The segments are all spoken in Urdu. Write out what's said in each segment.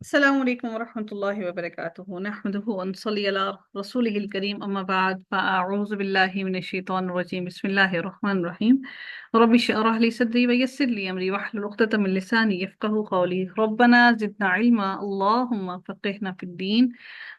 السلام عليكم ورحمة الله وبركاته نحمده ونصلي على رسوله الكريم أما بعد فأعوذ بالله من الشيطان الرجيم بسم الله الرحمن الرحيم رب اشرح لي صدري ويسر لي أمري واحلل عقدة من لساني يفقهوا قولي ربنا زدنا علما اللهم فقهنا في الدين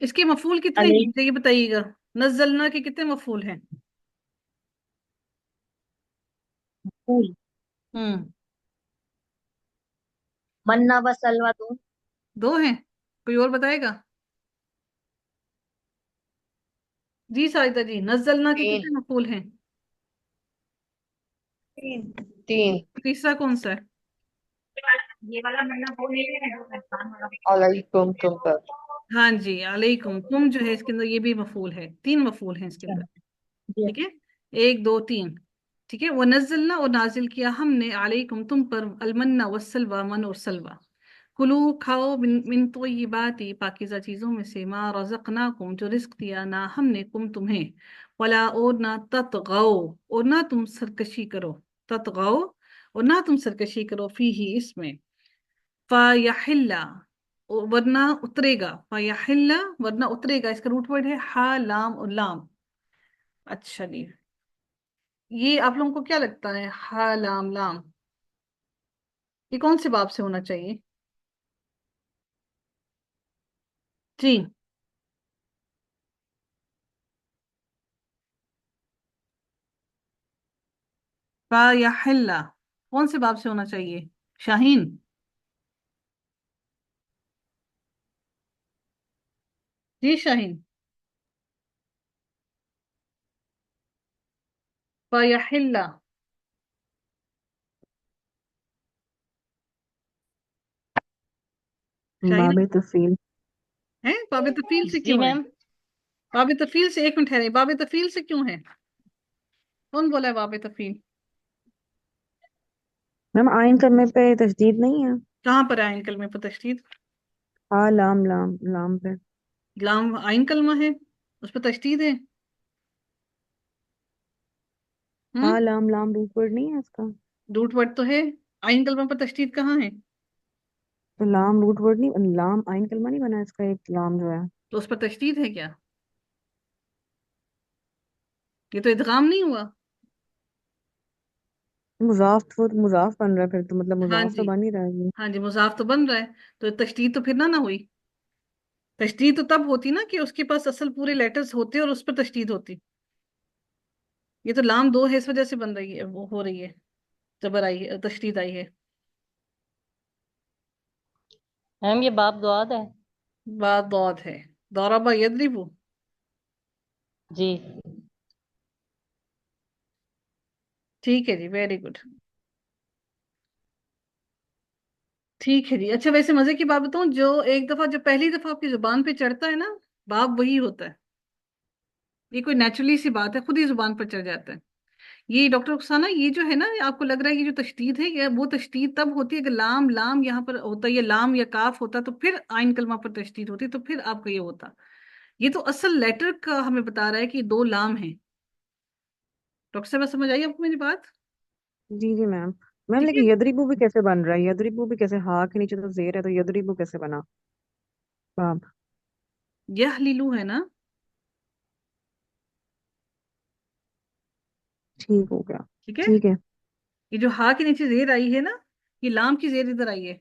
اس کے مفعول کتنے ہیں علیہ مجھے یہ بتائیے گا؟ نزلنا کے کتنے مفعول ہیں؟ پھول، ہوں منا و سلوا تو دو ہیں، کوئی اور بتائے گا؟ جی ساجدہ جی، نزلنا کے تین کتنے مفعول ہیں؟ تین تیسرا کون سا ہے؟ یہ والا منا وہ نہیں ہے جو احسان والا علیکم تم پر ہاں جی، علیکم، تم جو ہے اس کے اندر یہ بھی مفعول ہے، تین مفعول ہیں اس کے اندر، جی ٹھیک ہے، ایک دو تین، ٹھیک ہے، وہ نزلنا اور نازل کیا ہم نے علیکم تم پر المنا والسلوى، من اور سلوى، کلو کھاؤ من طیباتی پاکیزہ چیزوں میں سے، ما رزقناکم جو رزق دیا نہ ہم نے کم تمہیں، ولا اور نہ تطغوا اور نہ تم سرکشی کرو، تطغوا اور نہ تم سرکشی کرو فی ہی اس میں، فیحل ورنہ اترے گا، فیحل ورنہ اترے گا، اس کا روٹ ورڈ ہے ہا لام اور لام۔ اچھا جی، یہ آپ لوگوں کو کیا لگتا ہے ہا لام لام یہ کون سے باب سے ہونا چاہیے؟ جی، فیحل کون سے باب سے ہونا چاہیے؟ شاہین؟ جی شاہین، فیحل شاہین باب تفصیل ہے؟ باب تفیل سے جی کیوں ہے؟ میم، باب تفیل سے ایک منٹ ٹھہرے، باب تفیل سے کیوں ہے؟ کون بولا ہے باب تفیل؟ میم آئین کرنے پہ تشدید نہیں ہے؟ کہاں پر آئین کلمے پر تشدید؟ ہاں لام لام لام پہ لام آئین کلمہ ہے، اس پہ تشدید ہے؟ ہاں ہم لام لام روٹ ورڈ نہیں ہے اس کا؟ روٹ ورڈ تو ہے، آئین کلمہ پر تشدید کہاں ہے؟ تو لام روٹ ورڈ نہیں، لام آئین کلمہ نہیں بنا اس کا، ایک لام جو ہے تو اس پر تشدید ہے کیا؟ یہ تو ادغام نہیں ہوا۔ مضاف، تو مضاف بن رہا ہے پھر تو، مطلب ہاں مضاف تو جی، بن ہی رہا ہے یہ۔ ہاں جی، مضاف تو بن رہا ہے، تو تشدید تو پھر نہ ہوئی، تشدید تو تب ہوتی نا کہ اس کے پاس اصل پورے لیٹرز ہوتے اور اس پر تشدید ہوتی، یہ تو لام دو ہے اس وجہ سے بن رہی ہے، وہ ہو رہی ہے، زبر آئی ہے، تشدید آئی ہے۔ میم یہ باب دعاد ہے۔ بات دود ہے، ضرب یضرب، جی ٹھیک ہے جی، ویری گڈ، ٹھیک ہے جی۔ اچھا ویسے مزے کی بات بتاؤں، جو ایک دفعہ جو پہلی دفعہ آپ کی زبان پہ چڑھتا ہے نا باب، وہی ہوتا ہے، یہ کوئی نیچرلی سی بات ہے، خود ہی زبان پر چڑھ جاتا ہے۔ یہ ڈاکٹر رخسانہ، یہ جو ہے نا آپ کو لگ رہا ہے یہ جو تشدید ہے، یہ وہ تشدید تب ہوتی ہے اگر لام لام یہاں پر ہوتا، یہ لام یا کاف ہوتا تو پھر آئین کلمہ پر تشدید ہوتی، تو پھر آپ کا یہ ہوتا، یہ تو اصل لیٹر کا ہمیں بتا رہا ہے کہ دو لام ہیں۔ ڈاکٹر صاحب سمجھ آئی آپ کو میری بات؟ جی جی میم، میم ٹھیک ہے، لیکن یدریبو بھی کیسے بن رہا ہے؟ یدریبو بھی کیسے، ہاں کے نیچے تو زیر ہے، تو یدریبو کیسے بنا باب؟ یہ لیلو ہے نا، ٹھیک ہو گیا، ٹھیک ہے، ٹھیک ہے۔ یہ جو ہا کے نیچے زیر آئی ہے نا، یہ لام کی زیر ادھر آئی ہے،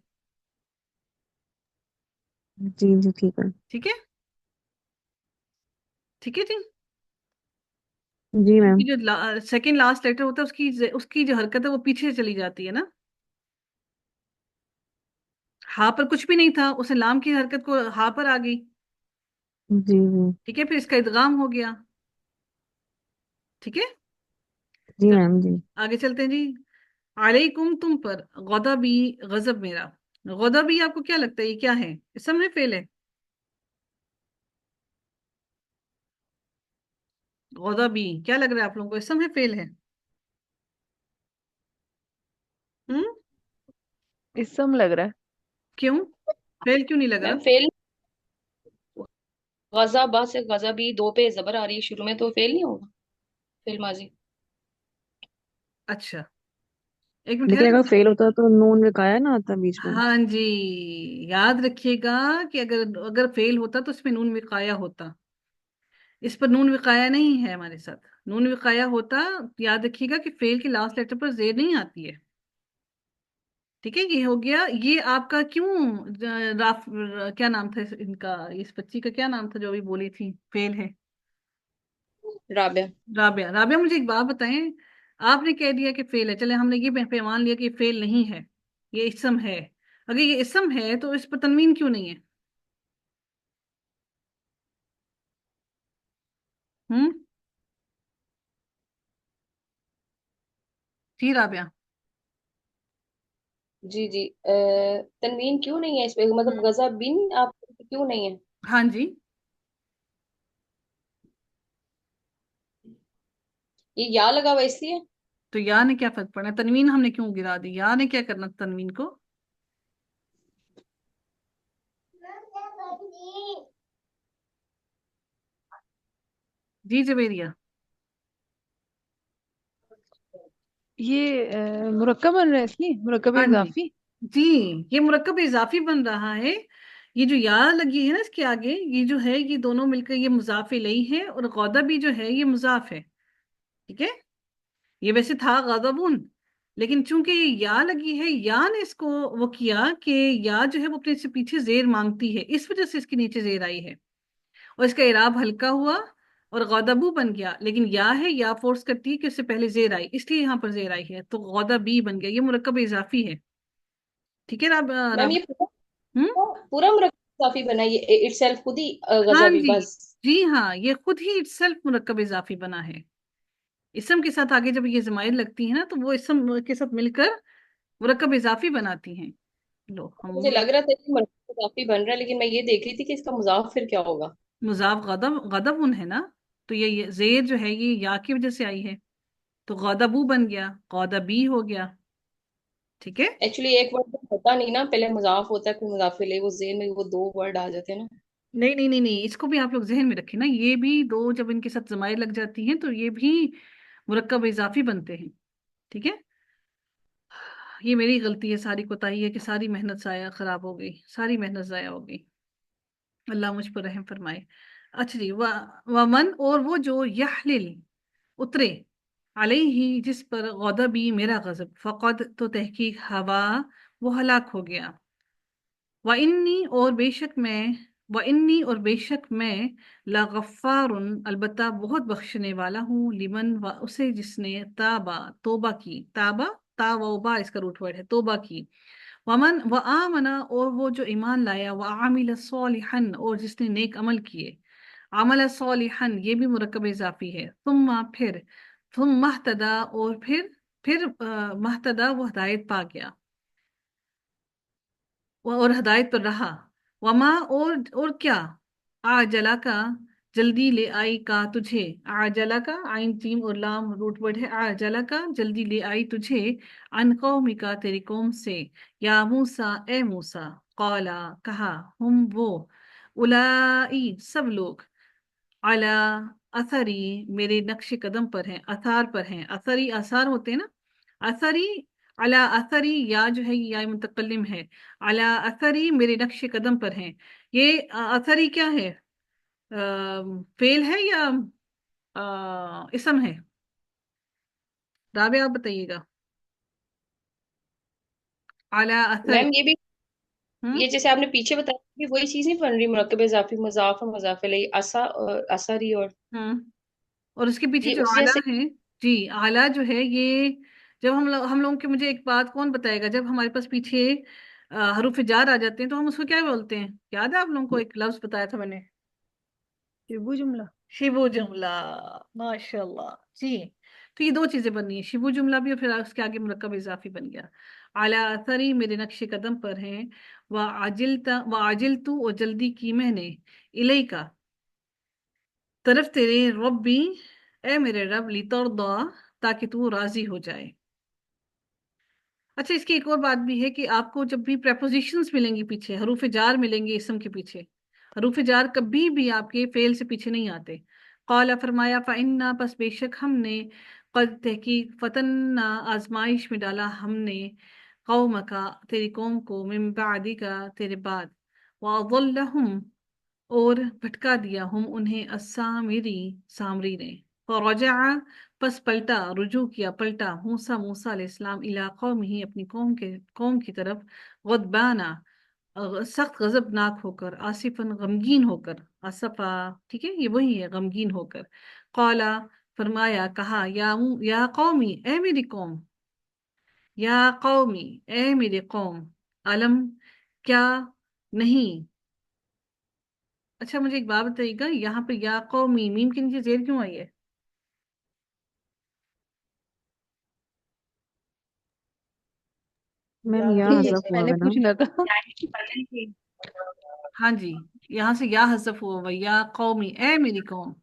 جی جی ٹھیک ہے، ٹھیک ہے، ٹھیک ہے جی، جی میم، کیونکہ جو سیکنڈ لاسٹ لیٹر ہوتا ہے اس کی جو حرکت ہے وہ پیچھے سے چلی جاتی ہے نا، ہا پر کچھ بھی نہیں تھا، اسے لام کی حرکت کو ہا پر آ گئی، جی جی ٹھیک ہے، پھر اس کا ادغام ہو گیا، ٹھیک ہے، جی چلو میم، جی آگے چلتے ہیں جی۔ علیکم تم پر، غضبی غضب میرا، غضبی آپ کو کیا لگتا ہے یہ کیا ہے؟ اسم ہے فعل ہے؟ غضبی کیا لگ رہا ہے آپ لوگوں کو، اسم ہے فعل ہے؟ ہم اسم لگ رہا ہے کیوں فعل کیوں نہیں لگ رہا؟ میم فیل، غزہ با سے غزہ بھی دو پہ زبر آ رہی ہے شروع میں، تو فیل نہیں ہوگا، فیل ماضی۔ اچھا ایک منٹ لیکن ٹھہرے، اگر فیل ہوتا تو نون وقایا نہ آتا بیچ میں۔ ہاں جی، یاد رکھیے گا کہ اگر اگر فیل ہوتا تو اس میں نون وقایا ہوتا، اس پر نون وقایا نہیں ہے ہمارے ساتھ، نون وقایا ہوتا، یاد رکھیے گا کہ فیل کے لاسٹ لیٹر پر زیر نہیں آتی ہے، ٹھیک ہے، یہ ہو گیا. یہ آپ کا کیوں کیا نام تھا ان کا، اس بچی کا کیا نام تھا جو ابھی بولی تھی فیل ہے؟ رابعہ. رابعہ. رابعہ مجھے ایک بات بتائیں، آپ نے کہہ دیا کہ فیل ہے، چلے ہم نے یہ پیمان لیا کہ یہ فیل نہیں ہے، یہ اسم ہے. اگر یہ اسم ہے تو اس پر تنوین کیوں نہیں ہے؟ ہم جی رابعہ. جی جی. تنوین کیوں نہیں ہے اس پہ، مطلب غزہ بن آپ کیوں نہیں ہے؟ ہاں جی. یہ یا لگا ہوا اس لیے. تو یا نے کیا فرق پڑنا، تنوین ہم نے کیوں گرا دی، یا نے کیا کرنا تنوین کو؟ جی جبیریہ. یہ مرکب بن رہا ہے اس لیے مرکب ہاں جی اضافی. جی، یہ مرکب اضافی بن رہا ہے. یہ جو یا لگی ہے نا اس کے آگے، یہ جو ہے یہ دونوں مل کر یہ مضاف الیہ ہے، اور غودا بھی جو ہے یہ مضاف ہے. ٹھیک ہے، یہ ویسے تھا غضبن، لیکن چونکہ یہ یا لگی ہے، یا نے اس کو وہ کیا کہ یا جو ہے وہ اپنے سے پیچھے زیر مانگتی ہے، اس وجہ سے اس کے نیچے زیر آئی ہے، اور اس کا اعراب ہلکا ہوا اور غضبو بن گیا. لیکن یا ہے، یا فورس کرتی ہے کہ اس سے پہلے زیر آئی، اس لیے یہاں پر زیر آئی ہے، تو غضبی بن گیا. یہ مرکب اضافی ہے. ٹھیک ہے راب میم راب یہ ہم پورا مرکب اضافی بنا، یہ اٹ سیلف خود ہی ہاں غزہ بھی جی. بس. جی ہاں، یہ خود ہی سیلف مرکب اضافی بنا ہے. اسم کے ساتھ آگے جب یہ ضمائر لگتی ہیں نا تو وہ اسم کے ساتھ مل کر مرکب اضافی بناتی ہیں. لو ہم مجھے لگ رہا تھا کہ مرکب اضافی بن رہا ہے، لیکن میں یہ دیکھ رہی تھی کہ اس کا مضاف پھر کیا ہوگا. مضاف غضب ان ہے نا، تو یہ زیر جو ہے یہ یا کی وجہ سے آئی ہے، تو غضبو بن گیا، غضبی ہو گیا. ٹھیک ہے. ایکچولی ایک ورڈ ہوتا نہیں نا، پہلے مضاف ہوتا ہے پھر مضاف الیہ، وہ ذہن میں وہ دو ورڈ آ جاتے ہیں نا. نہیں نہیں نہیں نہیں، اس کو بھی آپ لوگ ذہن میں رکھیں نا، یہ بھی دو جب ان کے ساتھ ضمائر لگ جاتی ہیں تو یہ بھی مرکب اضافی بنتے ہیں. ٹھیک ہے، یہ میری غلطی ہے، ساری کوتاہی ہے کہ ساری محنت ضائع خراب ہو گئی، ساری محنت ضائع ہو گئی. اللہ مجھ پر رحم فرمائے. اچھا جی. ومن اور وہ جو یحلل اترے علیہ جس پر غضبی میرا غضب، فقد تو تحقیق ہوا وہ ہلاک ہو گیا. وَإِنِّي اور بے شک میں، وَإِنِّي اور بے شک میں لغفار البتہ بہت بخشنے والا ہوں، لمن و اسے جس نے تابا توبہ کی، تابا تاوبا اس کا روٹ ورڈ ہے، توبہ کی. ومن و آمنا اور وہ جو ایمان لایا، وعامل صالحا اور جس نے نیک عمل کیے. عمل صالحا یہ بھی مرکب اضافی ہے. ثم مہتدا اور پھر مہتدا وہ ہدایت پا گیا اور ہدایت پر رہا. وما اور کیا، آجلا کا جلدی لے آئی کا تجھے، آجلا کا عین جیم اور لام روٹ ورڈ ہے، آجلا کا جلدی لے آئی تجھے، عن قومی کا تیری قوم سے، یا موسیٰ اے موسیٰ، قالا کہا، ہم وہ، الائی سب لوگ، علی اثری میرے نقش قدم پر ہیں، اثار پر ہیں. اثری آثار ہوتے ہیں نا، اثری علی اثری یا جو ہے یہ یا متکلم ہے، علی اثری میرے نقش قدم پر ہیں. یہ اثری کیا ہے، فعل ہے یا اسم ہے؟ رابعہ آپ بتائیے گا. علی اثری. میم یہ بھی، یہ جیسے آپ نے پیچھے بتایا کہ وہی چیز نہیں بن رہی، مرکب اضافی مضاف اور مضاف الیہ، اسا اور اثری، اور اور اس کے پیچھے یہ جو اس اعلیٰ جیسے. ہے، جی اعلیٰ جو ہے یہ جب ہم لوگوں کے، مجھے ایک بات کون بتائے گا، جب ہمارے پاس پیچھے حروف جار آ جاتے ہیں تو ہم اس کو کیا بولتے ہیں؟ یاد ہے آپ لوگوں کو ایک لفظ بتایا تھا میں نے، شبو جملہ. شبو جملہ. ماشاء اللہ جی. تو یہ دو چیزیں بنی ہیں، شبو جملہ بھی اور پھر اس کے آگے مرکب اضافی بن گیا. اعلی اثری میرے نقش قدم پر ہیں، وعجلت اور جلدی کی میں نے، الیکا طرف تیرے، ربی اے میرے رب، لترضا تاکہ تو راضی ہو جائے. اچھا، اس کی ایک اور بات بھی ہے کہ آپ کو جب بھی پریپوزیشنز ملیں گی پیچھے، حروف جار ملیں گے اسم کے پیچھے، حروف جار کبھی بھی آپ کے فعل سے پیچھے نہیں آتے. قال فرمایا، فإنا پس بے شک ہم نے، قد تحقیق، فتنا آزمائش میں ڈالا ہم نے، قومکا تیری قوم کو، من بعدکا تیرے بعد، وأضلهم اور بھٹکا دیا ہم انہیں، السامری سامری نے. فرجع پس پلٹا رجوع کیا پلٹا موسیٰ علیہ السلام الی قومہ اپنی قوم کی طرف غضبانہ سخت غضبناک ہو کر آصفاً غمگین ہو کر آصفا ٹھیک ہے یہ وہی ہے غمگین ہو کر قالا فرمایا کہا یا قومی اے میری قوم یا قومی اے میری قوم علم کیا نہیں اچھا مجھے ایک بات بتائیے گا یہاں پہ یا قومی میم کے نیچے زیر کیوں آئی ہے میم یا یہ حذف ہوا میں نے ہے نا. پوچھنا تھا. ہاں جی یہاں سے یا حذف ہوا ہوا یا قومی اے میری قوم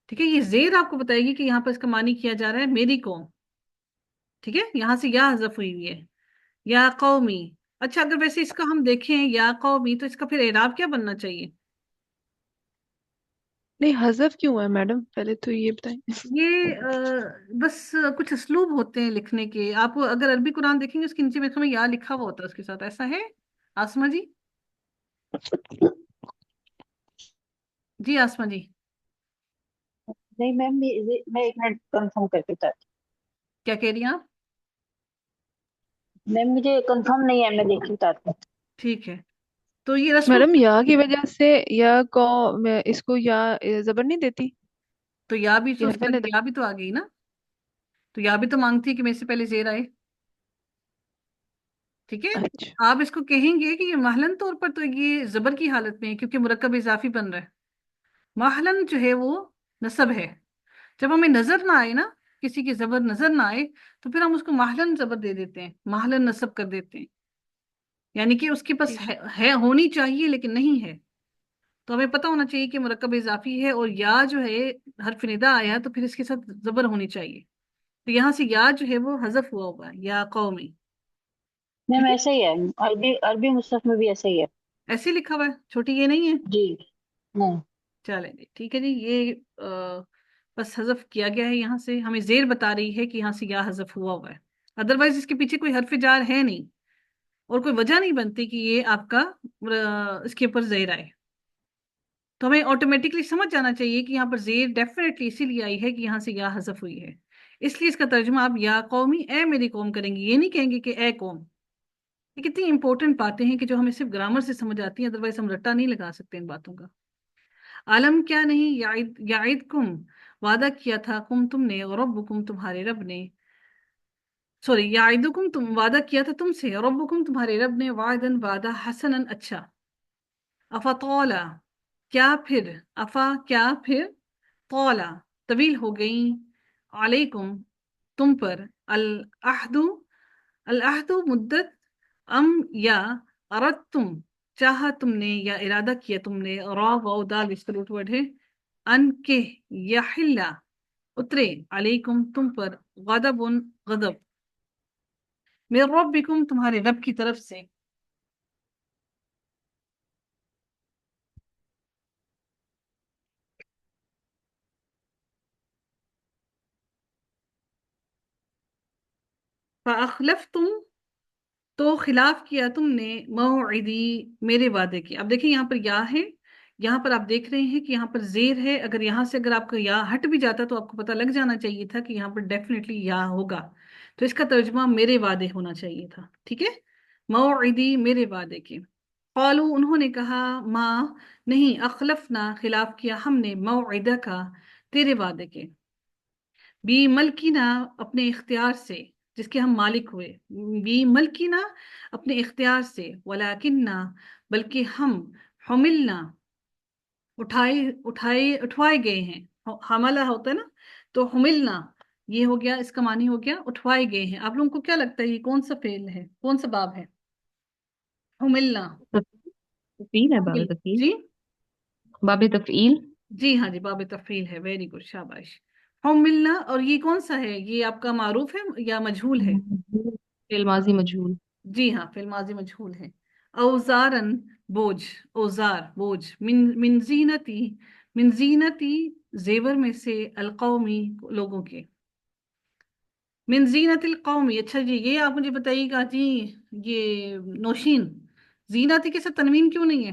ٹھیک ہے یہ زیر آپ کو بتائے گی کہ یہاں پر اس کا معنی کیا جا رہا ہے میری قوم ٹھیک ہے یہاں سے یا حذف ہوئی ہوئی ہے یا قومی اچھا اگر ویسے اس کا ہم دیکھیں یا قومی تو اس کا پھر اعراب کیا بننا چاہیے نہیں حذف کیوں ہے میڈم پہلے تو یہ بتائیں. یہ بس کچھ اسلوب ہوتے ہیں لکھنے کے آپ اگر عربی قرآن دیکھیں گے اس کے نیچے میں یا لکھا ہوا ہوتا ہے اس کے ساتھ ایسا ہے آسما جی جی آسما جی نہیں میم میں ایک منٹ کنفرم کر کے بتاتی کیا کہہ رہی ہیں آپ ہوں میم مجھے کنفرم نہیں ہے میں دیکھ کے بتاتی ہوں ٹھیک ہے تو یہ رسم میڈم یا کی وجہ سے یا کو اس کو یا زبر نہیں دیتی تو یا بھی تو یہ اس حرف کا ندا. یا بھی تو آ گئی نا تو یا بھی تو مانگتی ہے کہ میرے سے پہلے زیر آئے ٹھیک ہے اچھا آپ اس کو کہیں گے کہ یہ محلن طور پر تو یہ زبر کی حالت میں ہے کیونکہ مرکب اضافی بن رہا ہے محلن جو ہے وہ نصب ہے جب ہمیں نظر نہ آئے نا کسی کی زبر نظر نہ آئے تو پھر ہم اس کو محلن زبر دے دیتے ہیں محلن نصب کر دیتے ہیں یعنی کہ اس کے پاس ٹھیک ہے. ہے ہونی چاہیے لیکن نہیں ہے تو ہمیں پتہ ہونا چاہیے کہ مرکب اضافی ہے اور یا جو ہے حرف ندا آیا تو پھر اس کے ساتھ زبر ہونی چاہیے تو یہاں سے یا جو ہے وہ حذف ہوا ہوگا یا قومی میم ٹھیک ہے ایسا ہی ہے عربی مصحف میں بھی ایسا ہی ہے ایسے ہی لکھا ہوا ہے چھوٹی یہ نہیں ہے جی نہیں چلیں جی ٹھیک ہے جی یہ بس حذف کیا گیا ہے یہاں سے ہمیں زیر بتا رہی ہے کہ یہاں سے یا حذف ہوا ہوا ہے ادروائز اس کے پیچھے کوئی حرف جار ہے نہیں اور کوئی وجہ نہیں بنتی کہ یہ آپ کا اس کے اوپر زیر آئے تو ہمیں آٹومیٹکلی سمجھ جانا چاہیے کہ یہاں پر زیر ڈیفینیٹلی اسی لیے آئی ہے کہ یہاں سے یا حذف ہوئی ہے اس لیے اس کا ترجمہ آپ یا قومی اے میری قوم کریں گے یہ نہیں کہیں گے کہ اے قوم یہ کتنی امپورٹنٹ باتیں ہیں کہ جو ہمیں صرف گرامر سے سمجھ آتی ہیں ادروائز ہم رٹا نہیں لگا سکتے ان باتوں کا عالم کیا نہیں یعدکم وعدہ کیا تھا تم نے اور ربکم تمہارے رب نے سوری یعدکم تم وعدہ کیا تھا تم سے اور ربکم تمہارے رب نے وعدن وعدہ حسنا اچھا افطولا کیا پھر طولا طویل ہو گئیں علیکم تم پر العہد العہد مدت ام یا اردتم چاہا تم نے یا ارادہ کیا تم نے را و دال اس کا روٹ ورڈ ہے ان کے یحلا اترے علیکم تم پر غضب من ربکم تمہارے رب کی طرف سے فاخلفتم تو خلاف کیا تم نے موعدی میرے وعدے کے اب دیکھیں یہاں پر یا ہے یہاں پر آپ دیکھ رہے ہیں کہ یہاں پر زیر ہے اگر یہاں سے اگر آپ کا یا ہٹ بھی جاتا تو آپ کو پتہ لگ جانا چاہیے تھا کہ یہاں پر ڈیفینیٹلی یا ہوگا تو اس کا ترجمہ میرے وعدے ہونا چاہیے تھا ٹھیک ہے موعدی میرے وعدے کے قالو انہوں نے کہا ماں نہیں اخلفنا خلاف کیا ہم نے موعدہ کا تیرے وعدے کے بی ملکینا اپنے اختیار سے جس کے ہم مالک ہوئے بی ملکینا اپنے اختیار سے ولیکننا بلکہ ہم حملنا اٹھوائے گئے ہیں حملہ ہوتا ہے نا تو حملنا یہ ہو گیا اس کا معنی ہو گیا اٹھوائے گئے ہیں آپ لوگوں کو کیا لگتا ہے یہ کون سا فعل ہے کون سا باب ہے حملنا تفعیل ہے باب تفعیل جی باب تفعیل جی ہاں جی باب تفعیل ہے ویری گڈ شاباش حملنا اور یہ کون سا ہے یہ آپ کا معروف ہے یا مجہول ہے فعل ماضی مجہول جی ہاں فی الماضی مجہول ہے اوزارن بوجھ من زینتی زیور میں سے القومی لوگوں کے من زینت القومی اچھا جی یہ آپ مجھے بتائیے گا جی یہ نوشین زینتی کے ساتھ تنوین کیوں نہیں ہے